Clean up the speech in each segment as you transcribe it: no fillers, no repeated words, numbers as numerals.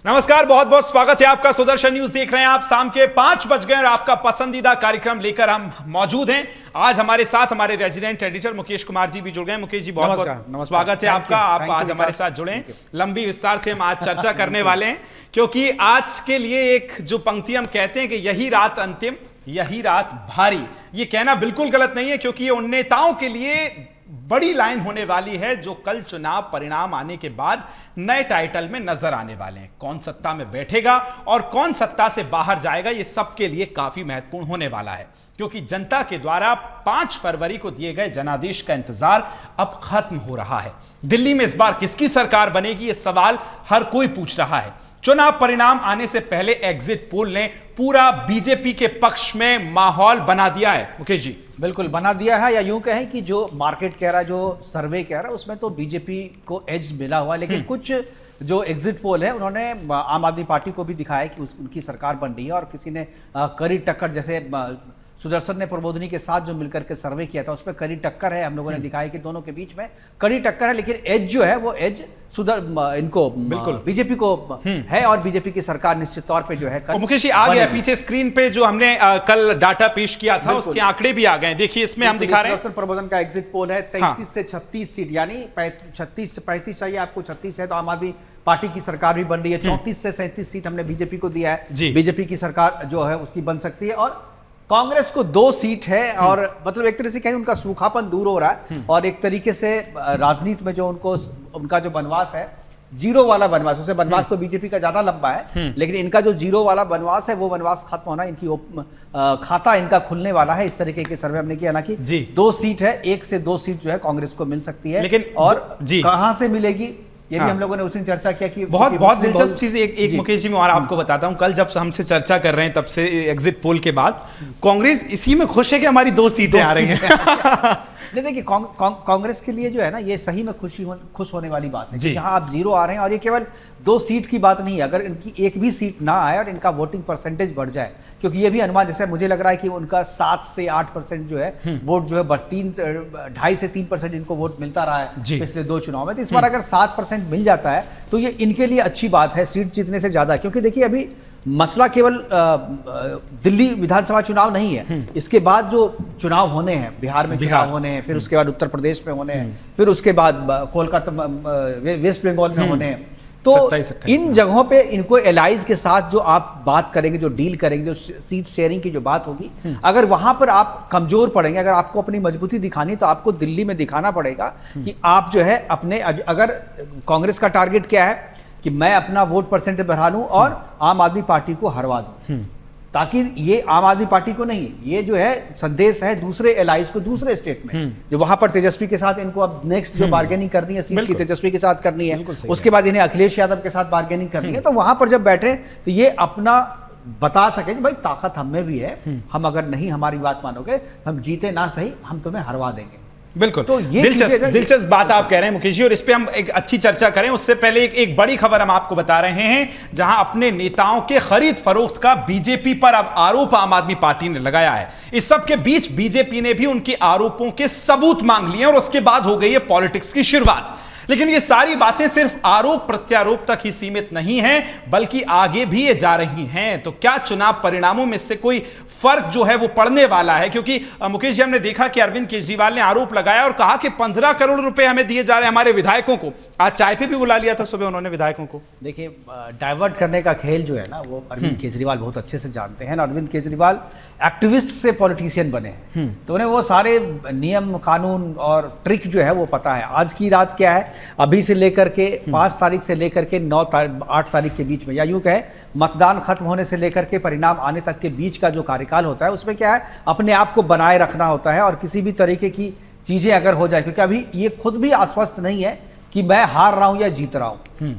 नमस्कार, बहुत बहुत स्वागत है आपका। सुदर्शन न्यूज देख रहे हैं आप। शाम के 5 बज गए और आपका पसंदीदा कार्यक्रम लेकर हम मौजूद हैं। आज हमारे साथ हमारे रेजिडेंट एडिटर मुकेश कुमार जी भी जुड़ गए। मुकेश जी, बहुत बहुत स्वागत है आपका। आप आज हमारे साथ जुड़े। लंबी विस्तार से हम आज चर्चा करने वाले हैं, क्योंकि आज के लिए एक जो पंक्ति हम कहते हैं कि यही रात अंतिम, यही रात भारी, ये कहना बिल्कुल गलत नहीं है, क्योंकि ये उन नेताओं के लिए बड़ी लाइन होने वाली है जो कल चुनाव परिणाम आने के बाद नए टाइटल में नजर आने वाले हैं। कौन सत्ता में बैठेगा और कौन सत्ता से बाहर जाएगा, ये सबके लिए काफी महत्वपूर्ण होने वाला है, क्योंकि जनता के द्वारा 5 फरवरी को दिए गए जनादेश का इंतजार अब खत्म हो रहा है। दिल्ली में इस बार किसकी सरकार बनेगी, ये सवाल हर कोई पूछ रहा है। चुनाव परिणाम आने से पहले एग्जिट पोल ने पूरा बीजेपी के पक्ष में माहौल बना दिया है। मुकेश जी, बिल्कुल बना दिया है, या यूं कहें कि जो मार्केट कह रहा है, जो सर्वे कह रहा है, उसमें तो बीजेपी को एज मिला हुआ है। लेकिन कुछ जो एग्जिट पोल है उन्होंने आम आदमी पार्टी को भी दिखाया कि उनकी सरकार बन रही है, और किसी ने कड़ी टक्कर, जैसे सुदर्शन ने प्रबोधनी के साथ जो मिलकर के सर्वे किया था उसमें कड़ी टक्कर है। हम लोगों ने दिखाया कि दोनों के बीच में कड़ी टक्कर है, लेकिन एज जो है वो एज इनको बिल्कुल बीजेपी को है, और बीजेपी की सरकार निश्चित तौर पे जो है मुकेश जी आ गया पीछे स्क्रीन पे जो हमने कल डाटा पेश किया था, उसके आंकड़े भी आ गए। देखिए इसमें हम दिखा रहे हैं प्रबोधन का एग्जिट पोल है 33 से 36 सीट, यानी 36 से 35 चाहिए आपको, 36 है तो आम आदमी पार्टी की सरकार भी बन रही है। 34 से 37 सीट हमने बीजेपी को दिया है, बीजेपी की सरकार जो है उसकी बन सकती है। और कांग्रेस को 2 सीट है, और मतलब एक तरह से कहें उनका सूखापन दूर हो रहा है, और एक तरीके से राजनीति में जो उनका जो वनवास है, जीरो वाला वनवास, उसे वनवास तो बीजेपी का ज्यादा लंबा है, लेकिन इनका जो जीरो वाला वनवास है वो वनवास खत्म होना, इनकी खाता इनका खुलने वाला है। इस तरीके के सर्वे हमने किया ना कि 2 सीट है, 1 से 2 सीट जो है कांग्रेस को मिल सकती है। लेकिन और कहां से मिलेगी ये भी हम लोगों ने उस दिन चर्चा किया कि बहुत दिलचस्प चीज एक मुकेश जी मैं और आपको बताता हूं। कल जब हमसे चर्चा कर रहे हैं तब से एग्जिट पोल के बाद कांग्रेस इसी में खुश है कि हमारी 2 सीटें आ रही हैं। नहीं, देखिए कांग्रेस के लिए जो है ना, ये सही में खुश होने वाली बात है कि जहां आप 0 आ रहे हैं, और ये केवल 2 सीट की बात नहीं है। अगर इनकी एक भी सीट ना आए और इनका वोटिंग परसेंटेज बढ़ जाए, क्योंकि ये भी अनुमान, जैसे मुझे लग रहा है कि उनका 7 से 8% जो है वोट जो है 2.5 से 3% इनको वोट मिलता रहा है पिछले 2 चुनाव में। तो इस बार अगर 7% मिल जाता है तो ये इनके लिए अच्छी बात है, सीट जीतने से ज्यादा। क्योंकि देखिए अभी मसला केवल दिल्ली विधानसभा चुनाव नहीं है, इसके बाद जो चुनाव होने हैं, बिहार में चुनाव होने हैं, फिर उसके बाद उत्तर प्रदेश में होने हैं, फिर उसके बाद कोलकाता वेस्ट बंगाल में होने हैं। तो इन जगहों पे इनको एलाइज के साथ जो आप बात करेंगे, जो डील करेंगे, जो सीट शेयरिंग की जो बात होगी, अगर वहां पर आप कमजोर पड़ेंगे, अगर आपको अपनी मजबूती दिखानी, तो आपको दिल्ली में दिखाना पड़ेगा कि आप जो है अपने, अगर कांग्रेस का टारगेट क्या है कि मैं अपना वोट परसेंटेज बढ़ा लूं और आम आदमी पार्टी को हरवा दूं, ताकि ये आम आदमी पार्टी को नहीं, ये जो है संदेश है दूसरे एलाइज को, दूसरे स्टेट में जो वहां पर तेजस्वी के साथ इनको अब नेक्स्ट जो बार्गेनिंग करनी है सीट की, तेजस्वी के साथ करनी है, उसके बाद इन्हें अखिलेश यादव के साथ बार्गेनिंग करनी है, तो वहां पर जब बैठे तो ये अपना बता सके कि भाई ताकत हम में भी है, हम अगर नहीं हमारी बात मानोगे, हम जीते ना सही, हम तुम्हें हरवा देंगे। बिल्कुल, तो ये दिलचस्प बात आप कह रहे हैं मुकेश जी, और इस पे हम एक अच्छी चर्चा करें उससे पहले एक बड़ी खबर हम आपको बता रहे हैं, जहां अपने नेताओं के खरीद फरोख्त का बीजेपी पर अब आरोप आम आदमी पार्टी ने लगाया है। इस सब के बीच बीजेपी ने भी उनके आरोपों के सबूत मांग लिए, और उसके बाद हो गई है पॉलिटिक्स की शुरुआत। लेकिन ये सारी बातें सिर्फ आरोप प्रत्यारोप तक ही सीमित नहीं हैं, बल्कि आगे भी ये जा रही हैं। तो क्या चुनाव परिणामों में से कोई फर्क जो है वो पड़ने वाला है? क्योंकि मुकेश जी, हमने देखा कि अरविंद केजरीवाल ने आरोप लगाया और कहा कि 15 करोड़ रुपए हमें दिए जा रहे हैं हमारे विधायकों को। आज चाय पे भी बुला लिया था सुबह उन्होंने विधायकों को। देखिए, डाइवर्ट करने का खेल जो है ना, वो अरविंद केजरीवाल बहुत अच्छे से जानते हैं। अरविंद केजरीवाल एक्टिविस्ट से पॉलिटिशियन बने हैं, तो उन्हें वो सारे नियम कानून और ट्रिक जो है वो पता है। आज की रात क्या है, अभी से लेकर के 5 तारीख से लेकर के 8 तारीख के बीच में, या यूं कहे मतदान खत्म होने से लेकर के परिणाम आने तक के बीच का जो कार्यकाल होता है, उसमें क्या है, अपने आप को बनाए रखना होता है। और किसी भी तरीके की चीजें अगर हो जाए, क्योंकि अभी ये खुद भी आश्वस्त नहीं है कि मैं हार रहा हूं या जीत रहा हूं।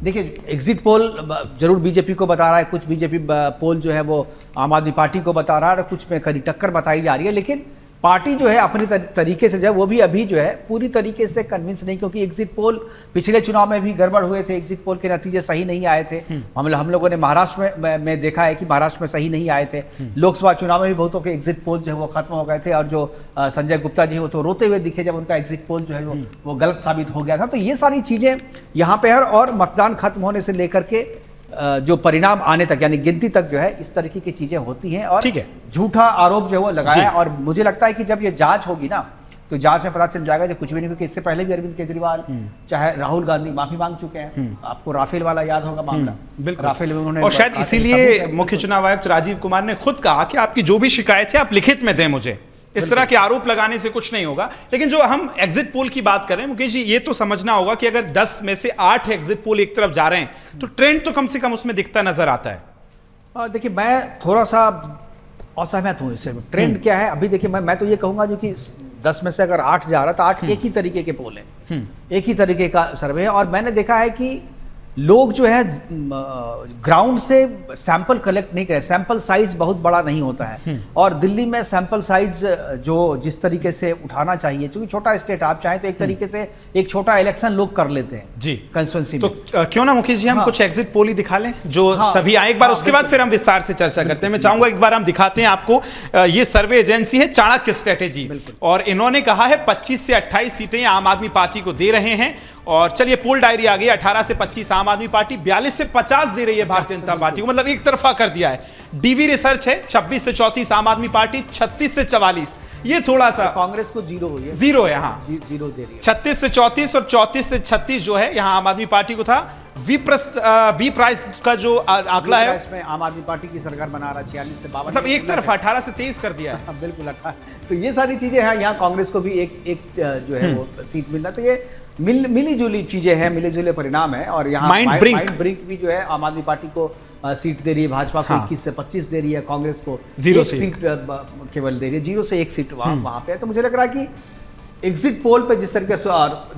देखिए, एग्जिट पोल जरूर बीजेपी को बता रहा है, कुछ बीजेपी पोल जो है वो आम आदमी पार्टी को बता रहा है, और कुछ में कड़ी टक्कर बताई जा रही है। लेकिन पार्टी जो है अपने तरीके से जो है वो भी अभी जो है पूरी तरीके से कन्विंस नहीं, क्योंकि एग्जिट पोल पिछले चुनाव में भी गड़बड़ हुए थे, एग्जिट पोल के नतीजे सही नहीं आए थे। हम लोगों ने महाराष्ट्र में देखा है कि महाराष्ट्र में सही नहीं आए थे। लोकसभा चुनाव में भी बहुतों के एग्जिट पोल जो है वो खत्म हो गए थे, और जो संजय गुप्ता जी वो तो रोते हुए दिखे जब उनका एग्जिट पोल जो है वो गलत साबित हो गया था। तो ये सारी चीजें यहाँ पे है, और मतदान खत्म होने से लेकर के जो परिणाम आने तक यानी गिनती तक जो है इस तरीके की चीजें होती हैं और ठीक है। झूठा आरोप जो है वो लगाया। और मुझे लगता है कि जब ये जांच होगी ना तो जांच में पता चल जाएगा जब कुछ भी नहीं, क्योंकि इससे पहले भी अरविंद केजरीवाल चाहे राहुल गांधी माफी मांग चुके हैं। आपको राफेल वाला याद होगा मामला, बिल्कुल। राफेल में उन्होंने और शायद इसीलिए मुख्य चुनाव आयुक्त राजीव कुमार ने खुद कहा कि आपकी जो भी शिकायत है आप लिखित में दें मुझे, इस तरह के आरोप लगाने से कुछ नहीं होगा। लेकिन जो हम एग्जिट पोल की बात कर रहे हैं मुकेश जी, ये तो समझना होगा कि अगर 10 में से 8 एग्जिट पोल एक तरफ जा रहे हैं तो ट्रेंड तो कम से कम उसमें दिखता नजर आता है। देखिए मैं थोड़ा सा असहमत हूँ इससे। ट्रेंड क्या है अभी देखिए, मैं तो ये कहूंगा जो कि 10 में से अगर 8 जा रहा है तो 8 एक ही तरीके के पोल हैं, एक ही तरीके का सर्वे है। और मैंने देखा है कि लोग जो है ग्राउंड से सैंपल कलेक्ट नहीं करें, सैंपल साइज बहुत बड़ा नहीं होता है। और दिल्ली में सैंपल साइज जो जिस तरीके से उठाना चाहिए, क्योंकि छोटा स्टेट आप चाहें तो एक तरीके से एक छोटा इलेक्शन लोग कर लेते हैं जी कंस्टिट्यूंसी तो में। क्यों ना मुकेश जी हम कुछ एग्जिट पोल ही दिखा लें जो सभी आए एक बार, उसके बाद फिर हम विस्तार से चर्चा करते हैं। मैं चाहूंगा एक बार हम दिखाते हैं आपको। ये सर्वे एजेंसी है चाणक्य स्ट्रेटेजी और इन्होंने कहा है 25 से 28 सीटें आम आदमी पार्टी को दे रहे हैं। और चलिए पोल डायरी आ गई, 18 से 25 आम आदमी पार्टी, 42 से 50 दे रही है भारतीय जनता पार्टी को, मतलब एक तरफा कर दिया है। डीवी रिसर्च है 26 से 34 आम आदमी पार्टी, 36 से 44, ये थोड़ा सा कांग्रेस को जीरो है, जीरो है। हाँ जीरो दे रही है। 36 से 34 और 34 से 36 जो है यहाँ आम आदमी पार्टी को था। बी प्राइस का जो आंकड़ा है इसमें आम आदमी पार्टी की सरकार बना रहा है 46 से 52, मतलब एक तरफ 18 से 23 कर दिया है। बिल्कुल 18। तो ये सारी चीजें हैं, यहाँ कांग्रेस को भी एक जो है वो सीट मिलना, तो ये मिली जुली चीजें हैं, मिले जुले परिणाम है। और यहाँ माइंड ब्रिंक भी जो है आम आदमी पार्टी को सीट दे रही है, भाजपा को 21 से 25 दे रही है, कांग्रेस को 0 सीट केवल दे रही है, 0 से 1 सीट वहां पे है। तो मुझे लग रहा है कि एग्जिट पोल पे जिस तरीके से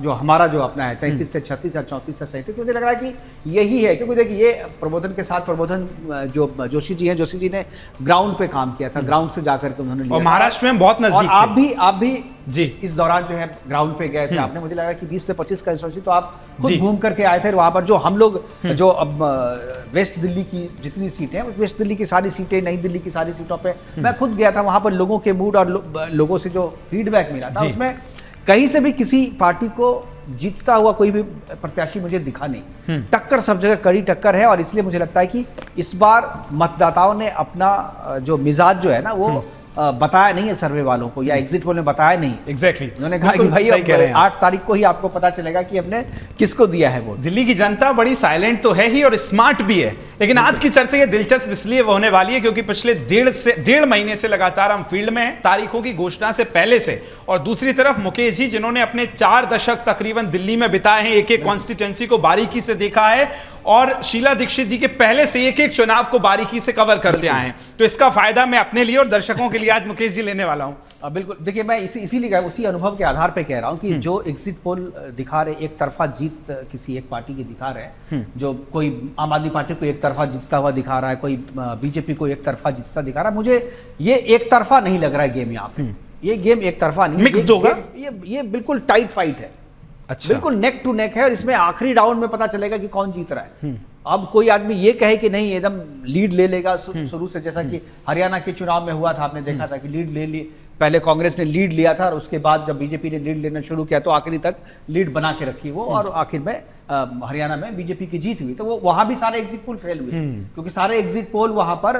जो हमारा जो अपना है 33 से 36 या 34 से 37, मुझे लग रहा है कि यही है। क्योंकि देखिए ये प्रबोधन के साथ प्रबोधन जो जोशी जी हैं, जोशी जी ने ग्राउंड पे काम किया था, ग्राउंड से जाकर के उन्होंने लिया और महाराष्ट्र में बहुत नजदीक, और आप भी जी इस दौरान जो है ग्राउंड पे गए थे आपने, मुझे लगा कि 20 से 25 कंस्टिट्यूंसी तो आप खुद घूम करके आए थे वहां पर। जो हम लोग जो अब वेस्ट दिल्ली की जितनी सीटें हैं, वेस्ट दिल्ली की सारी सीटें, नई दिल्ली की सारी सीटों पे मैं खुद गया था, वहां पर लोगों के मूड और लोगों से जो फीडबैक मिला था उसमें कहीं से भी किसी पार्टी को जीतता हुआ कोई भी प्रत्याशी मुझे दिखा नहीं। टक्कर सब जगह कड़ी टक्कर है। और इसलिए मुझे लगता है कि इस बार मतदाताओं ने अपना जो मिजाज जो है ना वो बताया नहीं है सर्वे वालों को, या एग्जिट पोल में बताया नहीं। एग्जैक्टली उन्होंने कहा कि भाई 8 तारीख को ही आपको पता चलेगा कि हमने किसको दिया है वोट। दिल्ली की जनता बड़ी साइलेंट तो है ही और स्मार्ट भी है। लेकिन आज की चर्चा ये दिलचस्प इसलिए होने वाली है क्योंकि पिछले 1.5 महीने से लगातार हम फील्ड में हैं, तारीखों की घोषणा से पहले से। और दूसरी तरफ मुकेश जी जिन्होंने अपने 4 दशक तकरीबन दिल्ली में बिताए हैं, एक एक कॉन्स्टिट्यूएंसी को बारीकी से देखा है, और शीला दीक्षित जी के पहले से एक एक चुनाव को बारीकी से कवर करते आए हैं। तो इसका फायदा मैं अपने लिए और दर्शकों के लिए आज मुकेश जी लेने वाला हूं। बिल्कुल, देखिए मैं इसीलिए उसी अनुभव के आधार पे कह रहा हूं कि जो एग्जिट पोल दिखा रहे एक तरफा जीत किसी एक पार्टी की दिखा रहे हैं, जो कोई आम आदमी पार्टी को एक तरफा जीतता हुआ दिखा रहा है, कोई बीजेपी को एक तरफा जीतता दिखा रहा है, मुझे ये एक तरफा नहीं लग रहा है गेम यहाँ पे। ये गेम एक तरफा नहीं, मिक्स्ड होगा, ये बिल्कुल टाइट फाइट है। अच्छा। बिल्कुल नेक टू नेक है और इसमें आखिरी राउंड में पता चलेगा कि कौन जीत रहा है। अब कोई आदमी ये कहे कि नहीं एकदम लीड ले लेगा शुरू से, जैसा कि हरियाणा के चुनाव में हुआ था, आपने देखा था कि लीड ले ली, पहले कांग्रेस ने लीड लिया था और उसके बाद जब बीजेपी ने लीड लेना शुरू किया तो आखिरी तक लीड बना के रखी वो, और आखिर में हरियाणा में बीजेपी की जीत हुई। तो वो वहां भी सारे एग्जिट पोल फेल हुए क्योंकि सारे एग्जिट पोल वहां पर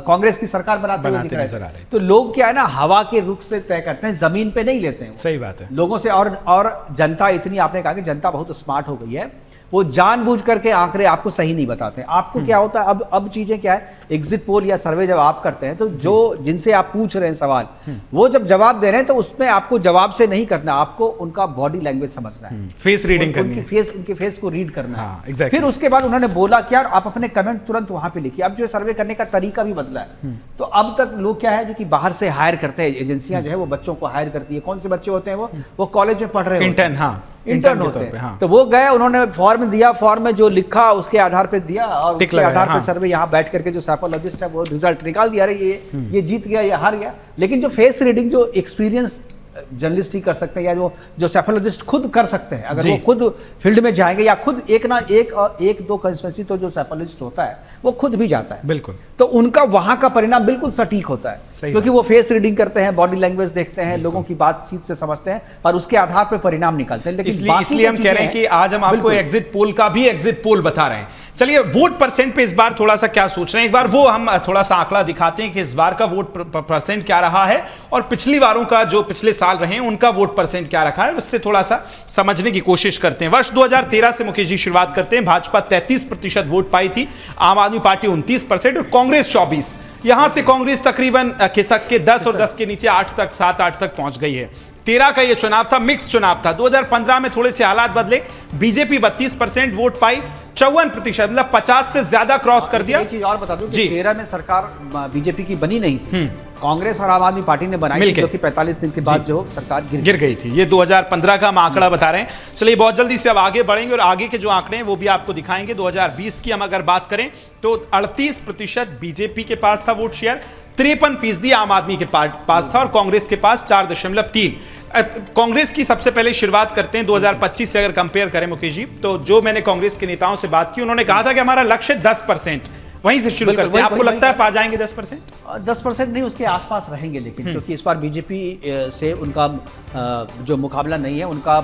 कांग्रेस की सरकार बनाते हुए नजर आ रहे। तो लोग क्या है ना हवा के रुख से तय करते हैं, जमीन पे नहीं लेते हैं। सही बात है लोगों से। और जनता इतनी, आपने कहा कि जनता बहुत स्मार्ट हो गई है, वो जानबूझ करके आंकड़े आपको सही नहीं बताते। आपको क्या होता है, अब चीजें क्या है, एग्जिट पोल या सर्वे जब आप करते हैं तो जो जिनसे आप पूछ रहे हैं सवाल, वो जब जवाब दे रहे हैं तो उसमें आपको जवाब से नहीं करना, आपको उनका बॉडी लैंग्वेज समझना है, फेस रीडिंग करनी है, उनके फेस को रीड करना है। exactly. फिर उसके बाद उन्होंने बोला क्या, आप अपने कमेंट तुरंत वहां पे लिखिए। अब जो सर्वे करने का तरीका भी बदला है, तो अब तक लोग क्या है जो कि बाहर से हायर करते हैं, एजेंसियां जो है वो बच्चों को हायर करती है। कौन से बच्चे होते हैं वो कॉलेज में पढ़ रहे हैं, इंटर्न होते हैं। तो वो गए, उन्होंने फॉर्म दिया, फॉर्म में जो लिखा उसके आधार पे दिया, और उसके आधार पे सर्वे यहाँ बैठ करके जो साइकोलॉजिस्ट है वो रिजल्ट निकाल दिया, ये जीत गया, ये हार गया। लेकिन जो फेस रीडिंग, जो एक्सपीरियंस जर्नलिस्ट ही कर सकते हैं, या जो सेफोलॉजिस्ट खुद कर सकते हैं, अगर वो खुद फील्ड में जाएंगे, या खुद एक दो कंस्टिट्यूएंसी तो जो सेफोलॉजिस्ट होता है वो खुद भी जाता है, बिल्कुल, तो उनका वहां का परिणाम बिल्कुल सटीक होता है, क्योंकि वो फेस रीडिंग करते हैं, बॉडी लैंग्वेज देखते हैं, लोगों की बातचीत से समझते हैं और उसके आधार पर परिणाम निकालते हैं। लेकिन इसलिए हम कह रहे हैं कि आज हम आपको एग्जिट पोल का भी एग्जिट पोल बता रहे हैं। चलिए, वोट परसेंट पे इस बार थोड़ा सा क्या सोच रहे हैं, एक बार वो हम थोड़ा सा आंकड़ा दिखाते हैं कि इस बार का वोट परसेंट क्या रहा है और पिछली बारों का, जो पिछले साल रहे हैं, उनका वोट परसेंट क्या रखा है, उससे थोड़ा सा समझने की कोशिश करते हैं। वर्ष 2013 से मुकेश जी शुरुआत करते हैं। भाजपा 33% वोट पाई थी, आम आदमी पार्टी 29% और कांग्रेस 24। यहां से कांग्रेस तकरीबन खिसक के 10 और 10 के नीचे 7-8 तक पहुंच गई है। 13 का यह चुनाव था, मिक्स चुनाव था। 2015 में थोड़े से हालात बदले, बीजेपी 32% वोट पाई, 54%, मतलब 50 से ज्यादा क्रॉस कर दिया। एक चीज और बता दूं कि 13 में सरकार बीजेपी की बनी नहीं थी, कांग्रेस और आम आदमी पार्टी ने बनाई थी, जो कि 45 दिन के बाद जो सरकार गिर गई थी। ये 2015 का हम आंकड़ा बता रहे हैं। चलिए, बहुत जल्दी से अब आगे बढ़ेंगे और आगे के जो आंकड़े हैं वो भी आपको दिखाएंगे। 2020 की हम अगर बात करें तो 38% बीजेपी के पास था वोट शेयर, 53% आम आदमी के पास था और कांग्रेस के पास 4.3। कांग्रेस की सबसे पहले शुरुआत करते हैं 2025 से अगर कंपेयर करें मुकेश जी, तो जो मैंने कांग्रेस के नेताओं से बात की, उन्होंने कहा था कि हमारा लक्ष्य 10%, वहीं से शुरू करते हैं। आपको लगता है पा जाएंगे 10%? 10% नहीं, उसके आसपास रहेंगे, लेकिन क्योंकि इस बार बीजेपी से उनका जो मुकाबला नहीं है, उनका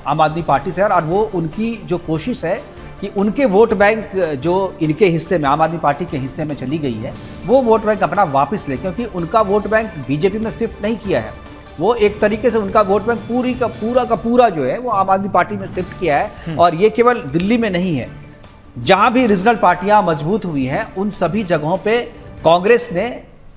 आम आदमी पार्टी से है, और वो उनकी जो कोशिश है कि उनके वोट बैंक जो इनके हिस्से में, आम आदमी पार्टी के हिस्से में चली गई है, वो वोट बैंक अपना वापस ले, क्योंकि उनका वोट बैंक बीजेपी में शिफ्ट नहीं किया है। वो एक तरीके से उनका वोट बैंक पूरा का पूरा जो है वो आम आदमी पार्टी में शिफ्ट किया है। और ये केवल दिल्ली में नहीं है, जहां भी रीजनल पार्टियां मजबूत हुई हैं, उन सभी जगहों पे कांग्रेस ने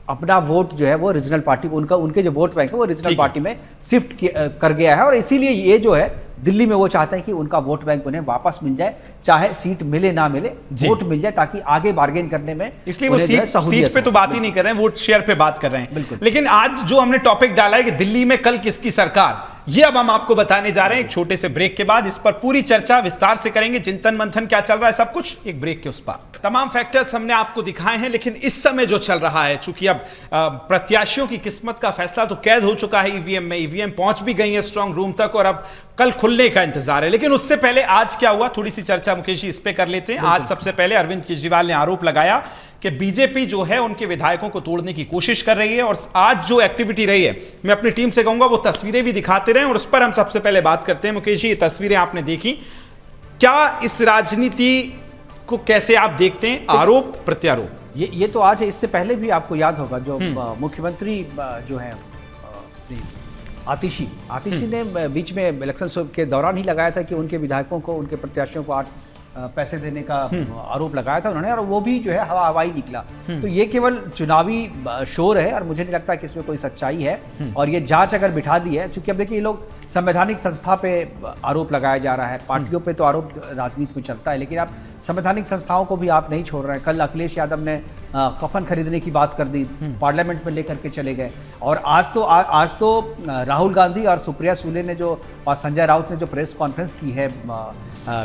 अपना वोट जो है वो रीजनल पार्टी, उनके जो वोट बैंक है वो रीजनल पार्टी में शिफ्ट कर गया है। और इसीलिए ये जो है दिल्ली में वो चाहते हैं कि उनका वोट बैंक उन्हें वापस मिल जाए, चाहे सीट मिले ना मिले, वोट मिल जाए, ताकि आगे बार्गेन करने में, इसलिए वो सीट पे तो बात ही नहीं कर रहे हैं, वोट शेयर पे बात कर रहे हैं। लेकिन आज जो हमने टॉपिक डाला है कि दिल्ली में कल किसकी सरकार, ये अब हम आपको बताने जा रहे हैं एक छोटे से ब्रेक के बाद। इस पर पूरी चर्चा विस्तार से करेंगे, चिंतन मंथन क्या चल रहा है, सब कुछ एक ब्रेक के उस पार। तमाम फैक्टर्स हमने आपको दिखाए हैं, लेकिन इस समय जो चल रहा है, चूंकि अब प्रत्याशियों की किस्मत का फैसला तो कैद हो चुका है ईवीएम में, ईवीएम पहुंच भी गई है स्ट्रांग रूम तक और अब कल खुलने का इंतजार है। लेकिन उससे पहले आज क्या हुआ, थोड़ी सी चर्चा मुकेश जी इस पे कर लेते हैं। आज सबसे पहले अरविंद केजरीवाल ने आरोप लगाया कि बीजेपी जो है उनके विधायकों को तोड़ने की कोशिश कर रही है, और आज जो एक्टिविटी रही है, मैं अपनी टीम से कहूंगा वो तस्वीरें भी दिखाते रहे और उस पर हम सबसे पहले बात करते हैं। मुकेश जी, ये तस्वीरें आपने देखी, क्या इस राजनीति को कैसे आप देखते हैं, आरोप प्रत्यारोप? ये तो आज है, इससे पहले भी आपको याद होगा जो मुख्यमंत्री जो है आतिशी ने बीच में इलेक्शन के दौरान ही लगाया था कि उनके विधायकों को, उनके प्रत्याशियों को 8 पैसे देने का आरोप लगाया था उन्होंने, और वो भी जो है हवाई निकला। तो ये केवल चुनावी शोर है और मुझे नहीं लगता कि इसमें कोई सच्चाई है। और ये जांच अगर बिठा दी है, चूंकि अब देखिए ये लोग संवैधानिक संस्था पे आरोप लगाया जा रहा है, पार्टियों पे तो आरोप राजनीति में चलता है, लेकिन आप संवैधानिक संस्थाओं को भी आप नहीं छोड़ रहे हैं। कल अखिलेश यादव ने कफन खरीदने की बात कर दी, पार्लियामेंट में लेकर के चले गए। और आज तो राहुल गांधी और सुप्रिया सुले ने जो, और संजय राउत ने जो प्रेस कॉन्फ्रेंस की है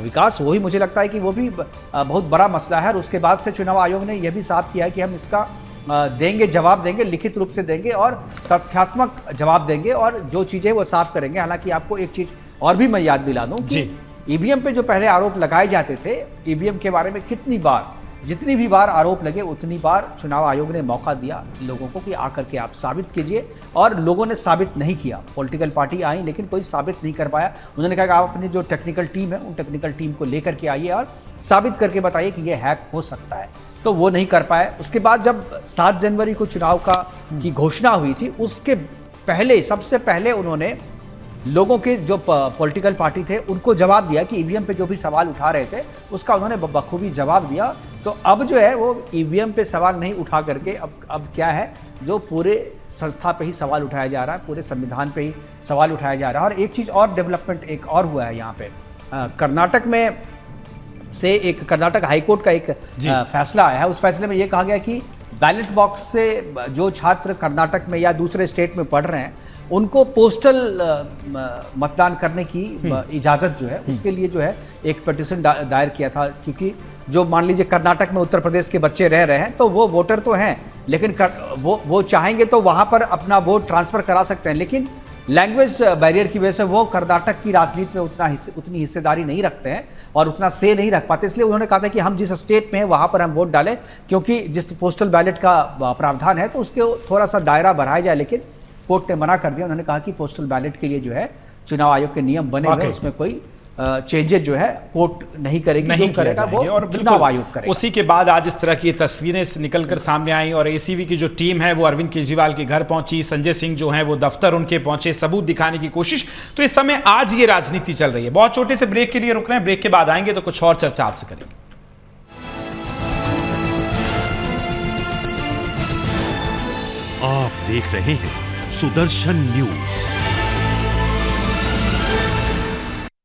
विकास, वही मुझे लगता है कि वो भी बहुत बड़ा मसला है। और उसके बाद से चुनाव आयोग ने यह भी साफ किया है कि हम इसका देंगे, जवाब देंगे, लिखित रूप से देंगे और तथ्यात्मक जवाब देंगे, और जो चीज़ें वो साफ करेंगे। हालांकि आपको एक चीज़ और भी मैं याद दिला दूं कि ईवीएम पे जो पहले आरोप लगाए जाते थे, ईवीएम के बारे में जितनी भी बार आरोप लगे, उतनी बार चुनाव आयोग ने मौका दिया लोगों को कि आकर के आप साबित कीजिए, और लोगों ने साबित नहीं किया। पॉलिटिकल पार्टी आई लेकिन कोई साबित नहीं कर पाया। उन्होंने कहा कि आप अपनी जो टेक्निकल टीम है, उन टेक्निकल टीम को लेकर के आइए और साबित करके बताइए कि ये हैक हो सकता है, तो वो नहीं कर पाए। उसके बाद जब 7 जनवरी को चुनाव की घोषणा हुई थी, उसके पहले, सबसे पहले उन्होंने लोगों के जो पॉलिटिकल पार्टी थे उनको जवाब दिया कि ईवीएम पे जो भी सवाल उठा रहे थे उसका उन्होंने बखूबी जवाब दिया। तो अब जो है वो ईवीएम पे सवाल नहीं उठा करके अब क्या है, जो पूरे संस्था पे ही सवाल उठाया जा रहा है, पूरे संविधान पे ही सवाल उठाया जा रहा है। और एक चीज़ और डेवलपमेंट एक और हुआ है यहाँ पे, कर्नाटक में से एक कर्नाटक हाईकोर्ट का एक फैसला आया है। उस फैसले में ये कहा गया कि बैलेट बॉक्स से जो छात्र कर्नाटक में या दूसरे स्टेट में पढ़ रहे हैं उनको पोस्टल मतदान करने की इजाज़त जो है, उसके लिए जो है एक पिटीशन दायर किया था। क्योंकि जो मान लीजिए कर्नाटक में उत्तर प्रदेश के बच्चे रह रहे हैं, तो वो वोटर तो हैं, लेकिन वो चाहेंगे तो वहाँ पर अपना वोट ट्रांसफ़र करा सकते हैं, लेकिन लैंग्वेज बैरियर की वजह से वो कर्नाटक की राजनीति में उतनी हिस्सेदारी नहीं रखते हैं और उतना से नहीं रख पाते, इसलिए उन्होंने कहा था कि हम जिस स्टेट में हैं वहाँ पर हम वोट डालें, क्योंकि जिस पोस्टल बैलेट का प्रावधान है तो उसके थोड़ा सा दायरा बढ़ाया जाए, लेकिन कोर्ट ने मना कर दिया। उन्होंने कहा कि पोस्टल बैलेट के लिए जो है चुनाव आयोग के नियम बने हुए, उसमें कोई चेंजेस जो है कोर्ट नहीं करेगी, नहीं करेगा वो और चुनाव आयोग करेगा। उसी के बाद आज इस तरह की तस्वीरें निकलकर सामने आई और एसीबी की जो टीम है वो अरविंद केजरीवाल के घर पहुंची, संजय सिंह जो है वो दफ्तर उनके पहुंचे, सबूत दिखाने की कोशिश। तो इस समय आज ये राजनीति चल रही है। बहुत छोटे से ब्रेक के लिए रुक रहे हैं, ब्रेक के बाद आएंगे तो कुछ और चर्चा आपसे करेंगे। आप देख रहे हैं सुदर्शन न्यूज।